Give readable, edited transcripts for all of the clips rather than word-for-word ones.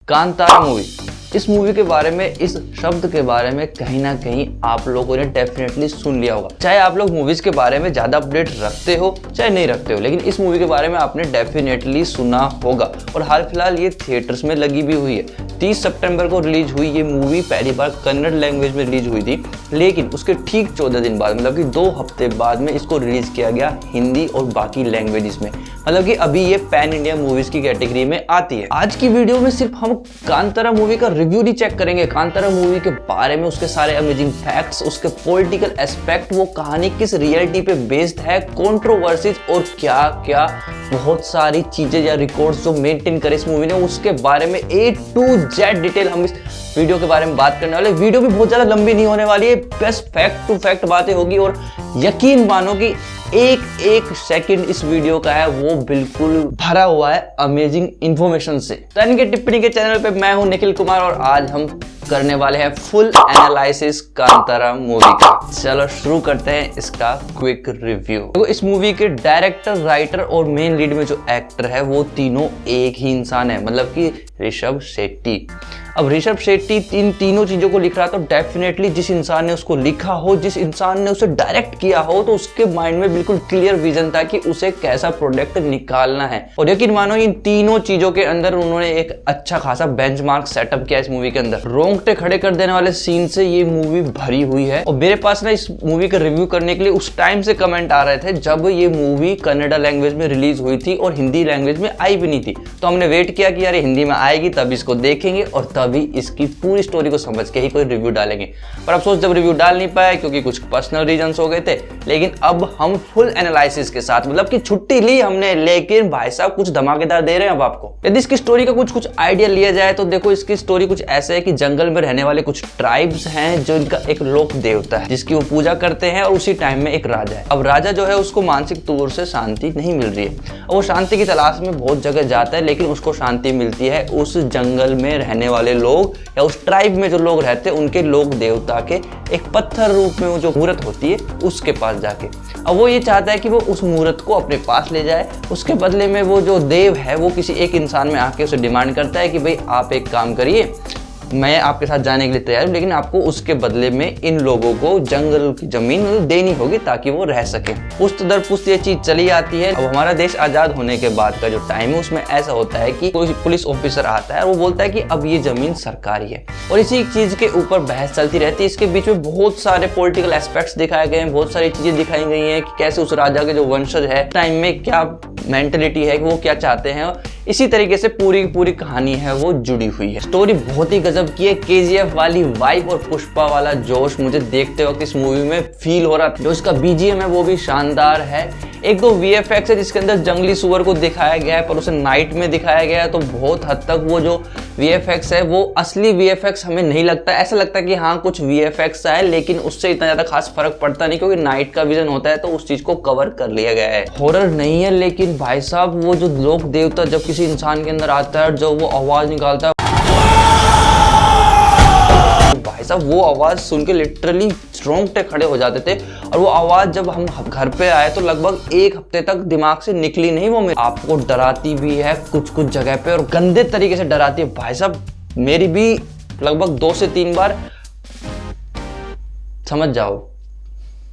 Kantara movie. इस movie के बारे में, इस शब्द के बारे में कहीं ना कहीं आप लोगों ने डेफिनेटली सुन लिया होगा। चाहे आप लोग मूवीज के बारे में ज्यादा अपडेट रखते हो चाहे नहीं रखते हो, लेकिन इस मूवी के बारे में आपने डेफिनेटली सुना होगा। और हाल फिलहाल ये थिएटर्स में लगी भी हुई है। 30 सितंबर को रिलीज हुई ये मूवी पहली बार कन्नड़ लैंग्वेज में रिलीज हुई थी, लेकिन उसके ठीक 14 दिन बाद, मतलब कि 2 हफ्ते बाद में इसको रिलीज किया गया हिंदी और बाकी लैंग्वेजेस में। मतलब कि अभी ये पैन इंडिया मूवीज की कैटेगरी में आती है। आज की वीडियो में सिर्फ हम कांतारा मूवी का रिव्यू नहीं चेक करेंगे, कांतारा मूवी के बारे में, उसके सारे अमेजिंग फैक्ट्स, उसके पॉलिटिकल एस्पेक्ट, वो कहानी किस रियलिटी पे बेस्ड है, कंट्रोवर्सीज और क्या क्या बहुत सारी चीजें या रिकॉर्ड्स जो मेंटेन करे इस मूवी ने, उसके बारे में A to Z डिटेल हम इस वीडियो के बारे में बात करने वाले। वीडियो भी बहुत ज्यादा लंबी नहीं होने वाली है, बस फैक्ट टू फैक्ट बातें होगी और यकीन मानो कि एक एक सेकंड इस वीडियो का है वो बिल्कुल भरा हुआ है अमेजिंग इंफॉर्मेशन से। टर्न के टिप्पणी के चैनल पे मैं हूं निखिल कुमार और आज हम करने वाले हैं फुल एनालिसिस कांतारा मूवी का। चलो शुरू करते हैं इसका क्विक रिव्यू। तो इस मूवी के डायरेक्टर, राइटर और मेन लीड में जो एक्टर है वो तीनों एक ही इंसान है, मतलब कि ऋषभ शेट्टी। अब ऋषभ शेट्टी इन तीनों चीजों को लिख रहा, तो डेफिनेटली जिस इंसान ने उसको लिखा हो, जिस इंसान ने उसे डायरेक्ट किया हो, तो उसके माइंड में बिल्कुल क्लियर विजन था कि उसे कैसा प्रोडक्ट निकालना है। और यकीन मानो इन तीनों चीजों के अंदर उन्होंने एक अच्छा खासा बेंचमार्क सेटअप किया इस मूवी के अंदर। रोंगटे खड़े कर देने वाले सीन से ये मूवी भरी हुई है। और मेरे पास ना इस मूवी का रिव्यू करने के लिए उस टाइम से कमेंट आ रहे थे जब ये मूवी कन्नड़ा लैंग्वेज में रिलीज हुई थी और हिंदी लैंग्वेज में आई भी नहीं थी। तो हमने वेट किया कि यार हिंदी में आएगी तब इसको देखेंगे और तभी इसकी पूरी स्टोरी को समझ के ही कोई रिव्यू डालेंगे। पर अफसोस जब रिव्यू डाल नहीं पाए क्योंकि कुछ पर्सनल रीजंस हो गए थे। लेकिन अब हम फुल एनालिसिस के साथ, मतलब कि छुट्टी ली हमने, लेकिन भाई साहब कुछ धमाकेदार दे रहे हैं अब आपको। यदि इसकी स्टोरी का कुछ आइडिया लिया जाए तो देखो इसकी स्टोरी कुछ ऐसे है कि जंगल में रहने वाले कुछ ट्राइब्स हैं जो इनका एक लोक देवता है जिसकी वो पूजा करते हैं और उसी टाइम में एक राजा है। अब राजा जो है उसको मानसिक तौर से शांति नहीं मिल रही है और वो शांति की तलाश में बहुत जगह जाता है, लेकिन उसको शांति मिलती है उस जंगल में रहने वाले लोग या उस ट्राइब में जो लोग रहते हैं उनके लोक देवता के एक पत्थर रूप में वो जो मूर्त होती है उसके पास जाके। अब वो ये चाहता है कि वो उस मूर्त को अपने पास ले जाए। उसके बदले में वो जो देव है वो किसी एक इंसान में आके उसे डिमांड करता है कि भाई आप एक काम करिए, मैं आपके साथ जाने के लिए तैयार हूं, लेकिन आपको उसके बदले में इन लोगों को जंगल की जमीन देनी होगी ताकि वो रह सके। पुश्त दर पुश्त ये चीज चली आती है। अब हमारा देश आजाद होने के बाद का जो टाइम है उसमें ऐसा होता है कि कोई पुलिस ऑफिसर आता है और वो बोलता है कि अब ये जमीन सरकारी है और इसी चीज के ऊपर बहस चलती रहती है। इसके बीच में बहुत सारे पॉलिटिकल एस्पेक्ट्स दिखाए गए हैं, बहुत सारी चीजें दिखाई गई हैं कि कैसे उस राजा के जो वंशज है टाइम में क्या मेंटेलिटी है, वो क्या चाहते हैं। इसी तरीके से पूरी पूरी कहानी है वो जुड़ी हुई है। स्टोरी बहुत ही गजब की है। KGF वाली वाइब और पुष्पा वाला जोश मुझे देखते वक्त इस मूवी में फील हो रहा था। जो इसका BGM है वो भी शानदार है। एक दो VFX है जिसके अंदर जंगली सुअर को दिखाया गया है पर उसे नाइट में दिखाया गया है, तो बहुत हद तक वो जो VFX है वो असली VFX हमें नहीं लगता। ऐसा लगता है कि हाँ कुछ VFX है, लेकिन उससे इतना ज्यादा खास फर्क पड़ता नहीं क्योंकि नाइट का विजन होता है तो उस चीज को कवर कर लिया गया है। हॉरर नहीं है, लेकिन भाई साहब वो जो लोक देवता जब किसी इंसान के अंदर आता है, जो वो आवाज निकालता है, भाई साहब वो आवाज सुन के लिटरली रोंगटे खड़े हो जाते थे। और वो आवाज जब हम घर पे आए तो लगभग 1 हफ्ते तक दिमाग से निकली नहीं। वो आपको डराती भी है कुछ कुछ जगह पे और गंदे तरीके से डराती है। भाई साहब मेरी भी लगभग 2 से 3 बार, समझ जाओ।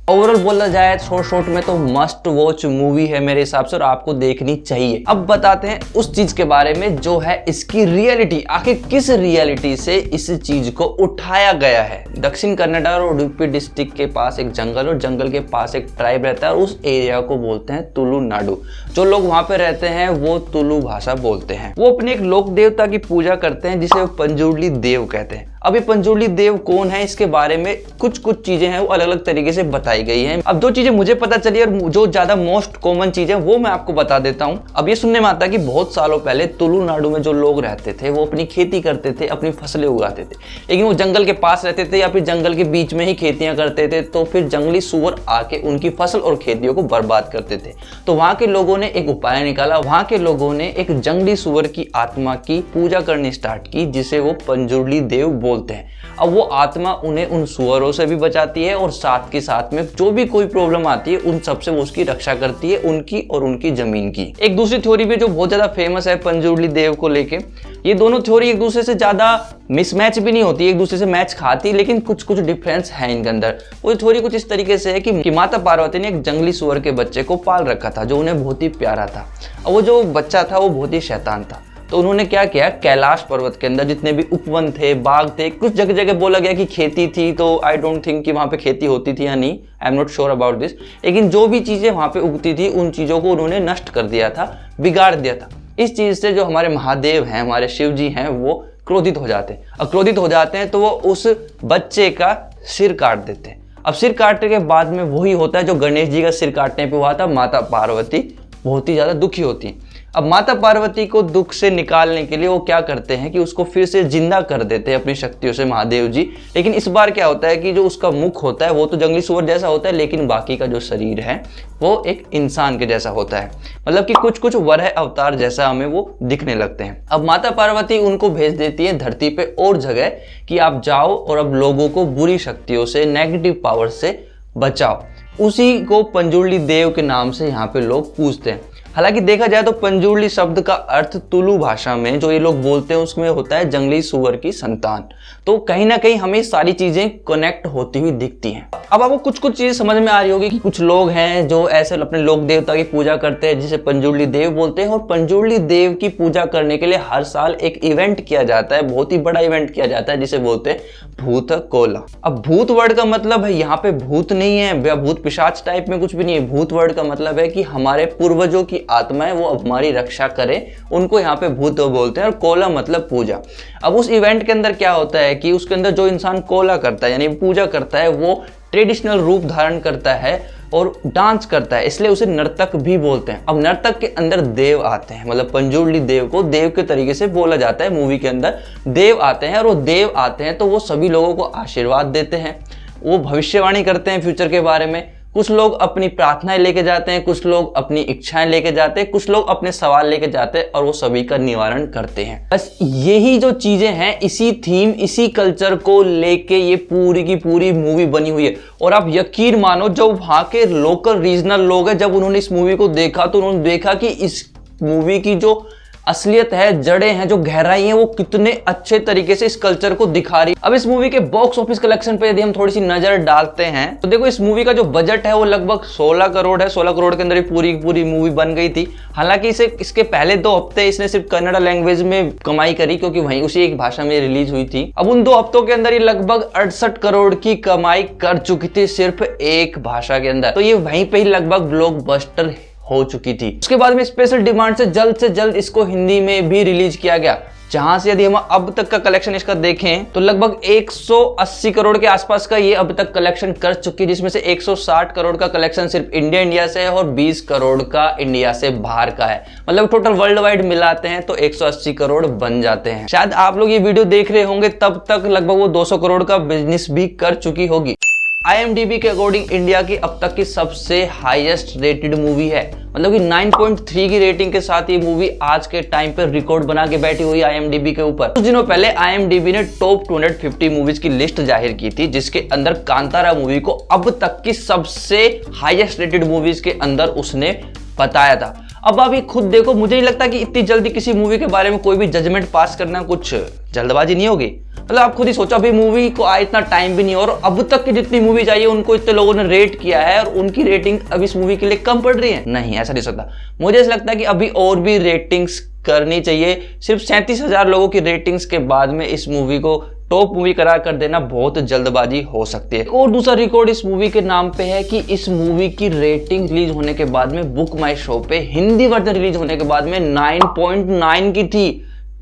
ओवरऑल बोला जाए शॉर्ट में तो मस्ट वॉच मूवी है मेरे हिसाब से और आपको देखनी चाहिए। अब बताते हैं उस चीज के बारे में जो है इसकी रियलिटी। आखिर किस रियलिटी से इस चीज को उठाया गया है। दक्षिण कन्नड़ा और उडुपी डिस्ट्रिक्ट के पास एक जंगल और जंगल के पास एक ट्राइब रहता है और उस एरिया को बोलते हैं तुलुनाडु। जो लोग वहां पे रहते हैं वो तुलु भाषा बोलते हैं। वो अपने एक लोक देवता की पूजा करते हैं जिसे वो पंजुर्ली देव कहते हैं। अब ये पंजुर्ली देव कौन है इसके बारे में कुछ चीजें हैं वो अलग अलग तरीके से बताई गई हैं। अब 2 चीजें मुझे पता चली और जो ज्यादा मोस्ट कॉमन चीज है वो मैं आपको बता देता हूं। अब ये सुनने में आता है कि बहुत सालों पहले तुलुनाडु में जो लोग रहते थे वो अपनी खेती करते थे, अपनी फसलें उगाते थे, लेकिन वो जंगल के पास रहते थे या फिर जंगल के बीच में ही खेतियां करते थे, तो फिर जंगली सुअर आके उनकी फसल और खेतियों को बर्बाद करते थे। तो वहां के लोगों ने एक उपाय निकाला। वहां के लोगों ने एक जंगली सुअर की आत्मा की पूजा करनी स्टार्ट की जिसे वो पंजुर्ली देव बोलते बोलते हैं। अब वो आत्मा उन्हें उन सुअरों से भी बचाती है और साथ के साथ में जो भी कोई प्रॉब्लम आती है उन सब से वो उसकी रक्षा करती है, उनकी और उनकी जमीन की। एक दूसरी थ्योरी भी जो बहुत ज्यादा फेमस है पंजुर्ली देव को लेके, ये दोनों थ्योरी एक दूसरे से ज्यादा मिसमैच भी नहीं होती, एक दूसरे से मैच खाती, लेकिन कुछ कुछ डिफरेंस है इनके अंदर। वो थ्योरी कुछ इस तरीके से है कि माता पार्वती ने एक जंगली सुअर के बच्चे को पाल रखा था जो उन्हें बहुत ही प्यारा था। और वो जो बच्चा था वो बहुत ही शैतान था। तो उन्होंने क्या किया, कैलाश पर्वत के अंदर जितने भी उपवन थे, बाग थे, कुछ जगह जगह बोला गया कि खेती थी, तो आई डोंट थिंक कि वहां पे खेती होती थी या नहीं, I am not sure about this, लेकिन जो भी चीजें वहां पे उगती थी उन चीजों को उन्होंने नष्ट कर दिया था, बिगाड़ दिया था। इस चीज से जो हमारे महादेव हैं, हमारे शिव जी हैं, वो क्रोधित हो जाते हैं। और क्रोधित हो जाते हैं तो वो उस बच्चे का सिर काट देते हैं। अब सिर काटने के बाद में वही होता है जो गणेश जी का सिर काटने पे हुआ था, माता पार्वती बहुत ही ज्यादा दुखी होती है। अब माता पार्वती को दुख से निकालने के लिए वो क्या करते हैं कि उसको फिर से जिंदा कर देते हैं अपनी शक्तियों से महादेव जी। लेकिन इस बार क्या होता है कि जो उसका मुख होता है वो तो जंगली सुअर जैसा होता है, लेकिन बाकी का जो शरीर है वो एक इंसान के जैसा होता है, मतलब कि कुछ कुछ वरह अवतार जैसा हमें वो दिखने लगते हैं। अब माता पार्वती उनको भेज देती है धरती पे और जगह कि आप जाओ और अब लोगों को बुरी शक्तियों से, नेगेटिव पावर से बचाओ। उसी को पंजुर्ली देव के नाम से यहाँ पे लोग पूजते हैं। हालांकि देखा जाए तो पंजुर्ली शब्द का अर्थ तुलु भाषा में जो ये लोग बोलते हैं उसमें होता है जंगली सुअर की संतान। तो कहीं ना कहीं हमें सारी चीजें कनेक्ट होती हुई दिखती हैं। अब आपको कुछ कुछ चीजें समझ में आ रही होगी कि कुछ लोग हैं जो ऐसे अपने लोक देवता की पूजा करते हैं जिसे पंजुर्ली देव बोलते हैं, और पंजुर्ली देव की पूजा करने के लिए हर साल एक इवेंट किया जाता है, बहुत ही बड़ा इवेंट किया जाता है जिसे बोलते हैं भूत कोला। अब भूत वर्ड का मतलब है यहाँ पे भूत नहीं है, भूत पिशाच टाइप में कुछ भी नहीं है। भूत वर्ड का मतलब है कि हमारे पूर्वजों की आत्माएं वो हमारी रक्षा करें, उनको यहाँ पे भूत बोलते हैं। और कोला मतलब पूजा। अब उस इवेंट के अंदर क्या होता है कि उसके अंदर जो इंसान कोला करता है यानी पूजा करता है वो ट्रेडिशनल रूप धारण करता है और डांस करता है, इसलिए उसे नर्तक भी बोलते हैं। अब नर्तक के अंदर देव आते हैं, मतलब पंजुर्ली देव को देव के तरीके से बोला जाता है। मूवी के अंदर देव आते हैं और वो देव आते हैं तो वो सभी लोगों को आशीर्वाद देते हैं, वो भविष्यवाणी करते हैं फ्यूचर के बारे में। कुछ लोग अपनी प्रार्थनाएं लेके जाते हैं, कुछ लोग अपनी इच्छाएं लेके जाते हैं, कुछ लोग अपने सवाल लेके जाते हैं और वो सभी का निवारण करते हैं। बस यही जो चीजें हैं, इसी थीम, इसी कल्चर को लेके ये पूरी की पूरी मूवी बनी हुई है। और आप यकीन मानो जो वहां के लोकल रीजनल लोग हैं, जब उन्होंने इस मूवी को देखा तो उन्होंने देखा कि इस मूवी की जो असलियत है, जड़ें हैं, जो गहराई है, वो कितने अच्छे तरीके से इस कल्चर को दिखा रही। अब इस मूवी के बॉक्स ऑफिस कलेक्शन पे यदि हम थोड़ी सी नजर डालते हैं तो देखो इस मूवी का जो बजट है वो लगभग 16 करोड़ है। 16 करोड़ के अंदर ही पूरी मूवी बन गई थी। हालांकि इसके पहले 2 हफ्ते इसने सिर्फ कन्नड़ा लैंग्वेज में कमाई करी क्योंकि वहीं उसी एक भाषा में रिलीज हुई थी। अब उन 2 हफ्तों के अंदर ही लगभग 68 करोड़ की कमाई कर चुकी थी सिर्फ एक भाषा के अंदर। तो ये वहीं पे ही लगभग ब्लॉकबस्टर हो चुकी थी। उसके बाद में स्पेशल डिमांड से जल्द इसको हिंदी में भी रिलीज किया गया, जहां से यदि हम अब तक का कलेक्शन इसका देखें तो लगभग 180 करोड़ के आसपास का ये अब तक कलेक्शन कर चुकी है, जिसमें से 160 करोड़ का कलेक्शन सिर्फ इंडिया से है और 20 करोड़ का इंडिया से बाहर का है। मतलब टोटल वर्ल्ड वाइड मिलाते हैं तो 180 करोड़ बन जाते हैं। शायद आप लोग ये वीडियो देख रहे होंगे तब तक लगभग वो 200 करोड़ का बिजनेस भी कर चुकी होगी। IMDb के अकॉर्डिंग इंडिया की अब तक की सबसे हाईएस्ट रेटेड मूवी है, मतलब कि 9.3 की रेटिंग के साथ ये मूवी आज के टाइम पे रिकॉर्ड बना के बैठी हुई है IMDb के ऊपर। कुछ दिनों पहले IMDb ने टॉप 250 मूवीज की लिस्ट जाहिर की थी, जिसके अंदर कांतारा मूवी को अब तक की सबसे हाईएस्ट रेटेड मूवीज के अंदर उसने बताया था। अब आप ये खुद देखो, मुझे नहीं लगता कि इतनी जल्दी किसी मूवी के बारे में कोई भी जजमेंट पास करना कुछ जल्दबाजी नहीं होगी। मतलब आप खुद ही सोचो, अभी मूवी को आए इतना टाइम भी नहीं और अब तक की जितनी मूवी चाहिए उनको इतने लोगों ने रेट किया है और उनकी रेटिंग अब इस मूवी के लिए कम पड़ रही है। नहीं, ऐसा नहीं सकता। मुझे ऐसा लगता है कि अभी और भी रेटिंग्स करनी चाहिए। सिर्फ 37,000 लोगों की रेटिंग्स के बाद में इस मूवी को टॉप मूवी करार कर देना बहुत जल्दबाजी हो सकती है। और दूसरा रिकॉर्ड इस मूवी के नाम पे है कि इस मूवी की रेटिंग रिलीज होने के बाद में बुक माई शो पे हिंदी वर्जन रिलीज होने के बाद में 9.9 की थी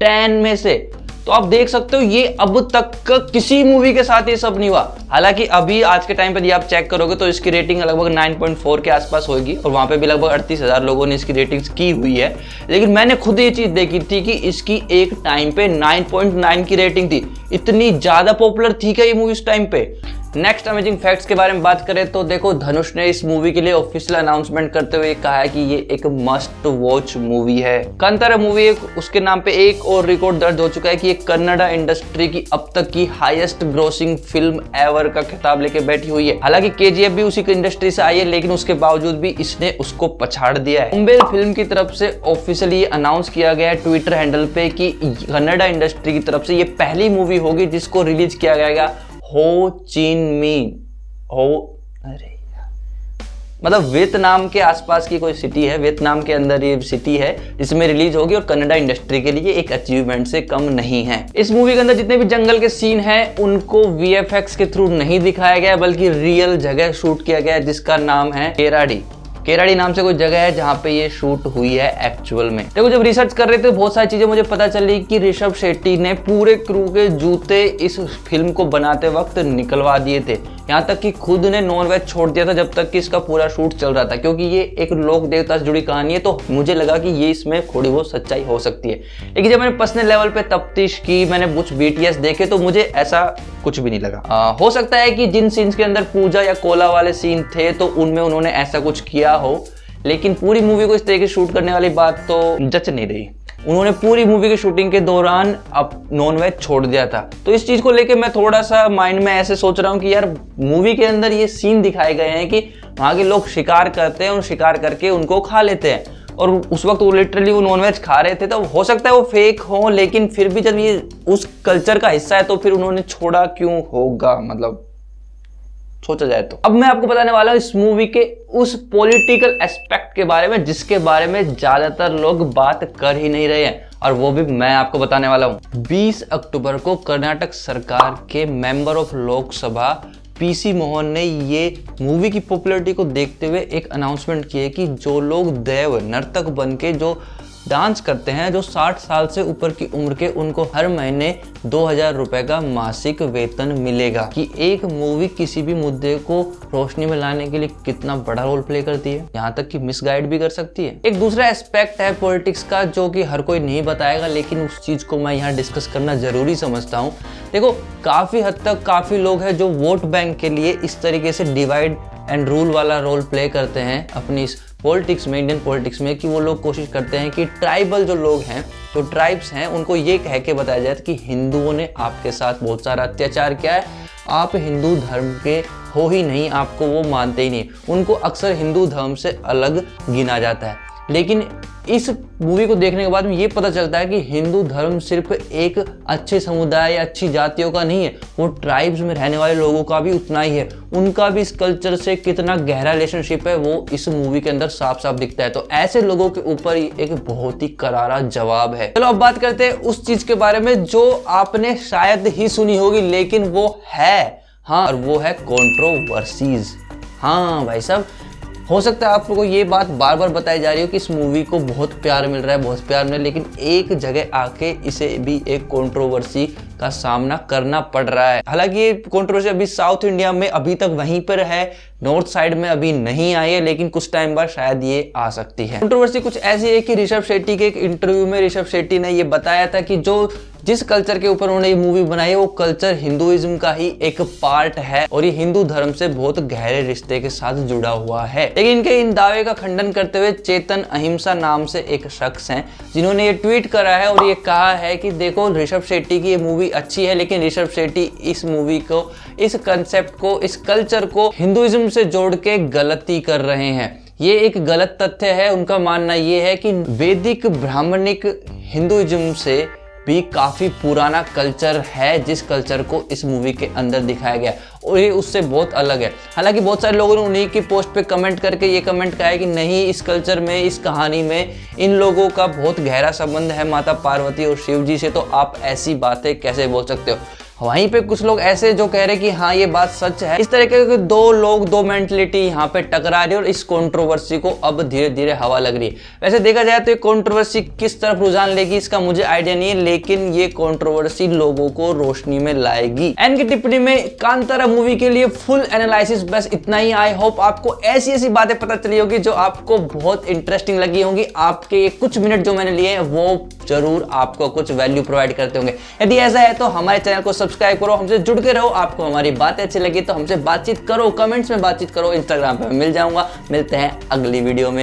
10 में से। तो आप देख सकते हो ये अब तक किसी मूवी के साथ ये सब नहीं हुआ। हालांकि अभी आज के टाइम पे आप चेक करोगे तो इसकी रेटिंग लगभग 9.4 के आसपास होगी और वहां पे भी लगभग 38,000 लोगों ने इसकी रेटिंग्स की हुई है। लेकिन मैंने खुद ये चीज देखी थी कि इसकी एक टाइम पे 9.9 की रेटिंग थी। इतनी ज्यादा पॉपुलर थी क्या ये मूवी उस टाइम पे? नेक्स्ट अमेजिंग फैक्ट्स के बारे में बात करें तो देखो, धनुष ने इस मूवी के लिए ऑफिशियल अनाउंसमेंट करते हुए कहा है कि ये एक मस्ट वॉच मूवी है। कांतारा मूवी उसके नाम पे एक और रिकॉर्ड दर्ज हो चुका है कि ये कन्नड़ा इंडस्ट्री की अब तक की हाईएस्ट ग्रोसिंग फिल्म एवर का खिताब लेके बैठी हुई है। हालांकि केजीएफ भी उसी इंडस्ट्री से आई है, लेकिन उसके बावजूद भी इसने उसको पछाड़ दिया है। कुंबेल फिल्म की तरफ से ऑफिशियली ये अनाउंस किया गया है ट्विटर हैंडल पे कि कन्नड़ा इंडस्ट्री की तरफ से ये पहली मूवी होगी जिसको रिलीज किया जाएगा हो चिन मिन मतलब वियतनाम के आसपास की कोई सिटी है, वियतनाम के अंदर ये सिटी है जिसमें रिलीज होगी, और कन्नड़ा इंडस्ट्री के लिए एक अचीवमेंट से कम नहीं है। इस मूवी के अंदर जितने भी जंगल के सीन हैं उनको वीएफएक्स के थ्रू नहीं दिखाया गया, बल्कि रियल जगह शूट किया गया है जिसका नाम है केराड़ी नाम से कोई जगह है जहाँ पे ये शूट हुई है एक्चुअल में। देखो, जब रिसर्च कर रहे थे बहुत सारी चीजें मुझे पता चली कि ऋषभ शेट्टी ने पूरे क्रू के जूते इस फिल्म को बनाते वक्त निकलवा दिए थे। यहाँ तक कि खुद ने नॉनवेज छोड़ दिया था जब तक कि इसका पूरा शूट चल रहा था, क्योंकि ये एक लोक देवता से जुड़ी कहानी है। तो मुझे लगा कि ये इसमें थोड़ी बहुत सच्चाई हो सकती है, लेकिन जब मैंने पर्सनल लेवल पे तफ्तीश की, मैंने कुछ बीटीएस देखे, तो मुझे ऐसा कुछ भी नहीं लगा। हो सकता है कि जिन सीन्स के अंदर पूजा या कोला वाले सीन थे तो उनमें उन्होंने ऐसा कुछ किया हो, लेकिन पूरी मूवी को इस तरीके से शूट करने वाली बात तो जच नहीं रही। उन्होंने पूरी मूवी की शूटिंग के दौरान अब नॉनवेज छोड़ दिया था। तो इस चीज को लेके मैं थोड़ा सा माइंड में ऐसे सोच रहा हूँ कि यार, मूवी के अंदर ये सीन दिखाए गए हैं कि वहां के लोग शिकार करते हैं और शिकार करके उनको खा लेते हैं, और उस वक्त वो लिटरली वो नॉनवेज खा रहे थे। तो हो सकता है वो फेक हो, लेकिन फिर भी जब ये उस कल्चर का हिस्सा है तो फिर उन्होंने छोड़ा क्यों होगा, मतलब सोचा जाए तो। अब मैं आपको बताने वाला हूँ इस मूवी के उस पॉलिटिकल एस्पेक्ट के बारे में जिसके बारे में ज्यादातर लोग बात कर ही नहीं रहे हैं, और वो भी मैं आपको बताने वाला हूँ। 20 अक्टूबर को कर्नाटक सरकार के member of Lok Sabha PC Mohan ने ये मूवी की पॉपुलैरिटी को देखते हुए एक अनाउंसमेंट की है कि जो लोग देव नर्तक बन के जो डांस करते हैं, जो 60 साल से ऊपर की उम्र के, उनको हर महीने 2000 रुपए का मासिक वेतन मिलेगा। कि एक मूवी किसी भी मुद्दे को रोशनी में लाने के लिए कितना बड़ा रोल प्ले करती है, यहाँ तक कि मिसगाइड भी कर सकती है। एक दूसरा एस्पेक्ट है पॉलिटिक्स का जो कि हर कोई नहीं बताएगा, लेकिन उस चीज को मैं यहाँ डिस्कस करना जरूरी समझता हूँ। देखो, काफी हद तक काफी लोग हैं जो वोट बैंक के लिए इस तरीके से डिवाइड एंड रूल वाला रोल प्ले करते हैं अपनी इस पॉलिटिक्स में, इंडियन पॉलिटिक्स में, कि वो लोग कोशिश करते हैं कि ट्राइबल जो लोग हैं, जो ट्राइब्स हैं, उनको ये कह के बताया जाए कि हिंदुओं ने आपके साथ बहुत सारा अत्याचार किया है, आप हिंदू धर्म के हो ही नहीं, आपको वो मानते ही नहीं, उनको अक्सर हिंदू धर्म से अलग गिना जाता है। लेकिन इस मूवी को देखने के बाद में ये पता चलता है कि हिंदू धर्म सिर्फ एक अच्छे समुदाय या अच्छी जातियों का नहीं है, वो ट्राइब्स में रहने वाले लोगों का भी उतना ही है। उनका भी इस कल्चर से कितना गहरा रिलेशनशिप है वो इस मूवी के अंदर साफ साफ दिखता है। तो ऐसे लोगों के ऊपर एक बहुत ही करारा जवाब है। चलो अब बात करते हैं उस चीज के बारे में जो आपने शायद ही सुनी होगी, लेकिन वो है, हाँ, और वो है कंट्रोवर्सीज। हाँ भाई साहब, हो सकता है आप लोगों को ये बात बार बार बताई जा रही हो कि इस मूवी को बहुत प्यार मिल रहा है, बहुत प्यार मिल रहा है, लेकिन एक जगह आके इसे भी एक कंट्रोवर्सी का सामना करना पड़ रहा है। हालांकि ये कंट्रोवर्सी अभी साउथ इंडिया में अभी तक वहीं पर है, नॉर्थ साइड में अभी नहीं आई है, लेकिन कुछ टाइम बाद शायद ये आ सकती है। कंट्रोवर्सी कुछ ऐसी है कि ऋषभ शेट्टी के एक इंटरव्यू में ऋषभ शेट्टी ने ये बताया था कि जिस कल्चर के ऊपर उन्होंने ये मूवी बनाई है वो कल्चर हिंदुइज्म का ही एक पार्ट है, और ये हिंदू धर्म से बहुत गहरे रिश्ते के साथ जुड़ा हुआ है। लेकिन इनके इन दावे का खंडन करते हुए चेतन अहिंसा नाम से एक शख्स हैं जिन्होंने ये ट्वीट करा है और ये कहा है कि देखो, ऋषभ शेट्टी की ये मूवी अच्छी है, लेकिन ऋषभ शेट्टी इस मूवी को, इस कंसेप्ट को, इस कल्चर को हिंदुइज्म से जोड़ के गलती कर रहे हैं। ये एक गलत तथ्य है। उनका मानना ये है कि वैदिक ब्राह्मणिक हिंदुइज्म से भी काफी पुराना कल्चर है, जिस कल्चर को इस मूवी के अंदर दिखाया गया और ये उससे बहुत अलग है। हालांकि बहुत सारे लोगों ने उन्हीं की पोस्ट पे कमेंट करके ये कमेंट किया है कि नहीं, इस कल्चर में, इस कहानी में इन लोगों का बहुत गहरा संबंध है माता पार्वती और शिव जी से, तो आप ऐसी बातें कैसे बोल सकते हो। वहीं पे कुछ लोग ऐसे जो कह रहे कि हाँ ये बात सच है। इस तरह के दो लोग, दो मेंटलिटी यहाँ पे टकरा रही है और इस कंट्रोवर्सी को अब धीरे धीरे हवा लग रही है। वैसे देखा जाए तो ये कंट्रोवर्सी किस तरफ रुझान लेगी इसका मुझे आइडिया नहीं है, लेकिन ये कंट्रोवर्सी लोगों को रोशनी में लाएगी। एन की टिप्पणी में कांतारा मूवी के लिए फुल एनालिसिस बस इतना ही। आई होप आपको ऐसी ऐसी बातें पता चली होगी जो आपको बहुत इंटरेस्टिंग लगी होंगी। आपके ये कुछ मिनट जो मैंने लिए हैं वो जरूर आपको कुछ वैल्यू प्रोवाइड करते होंगे। यदि ऐसा है तो हमारे चैनल को सब्सक्राइब करो, हमसे जुड़ के रहो। आपको हमारी बातें अच्छी लगी तो हमसे बातचीत करो, कमेंट्स में बातचीत करो, इंस्टाग्राम पे मिल जाऊंगा। मिलते हैं अगली वीडियो में।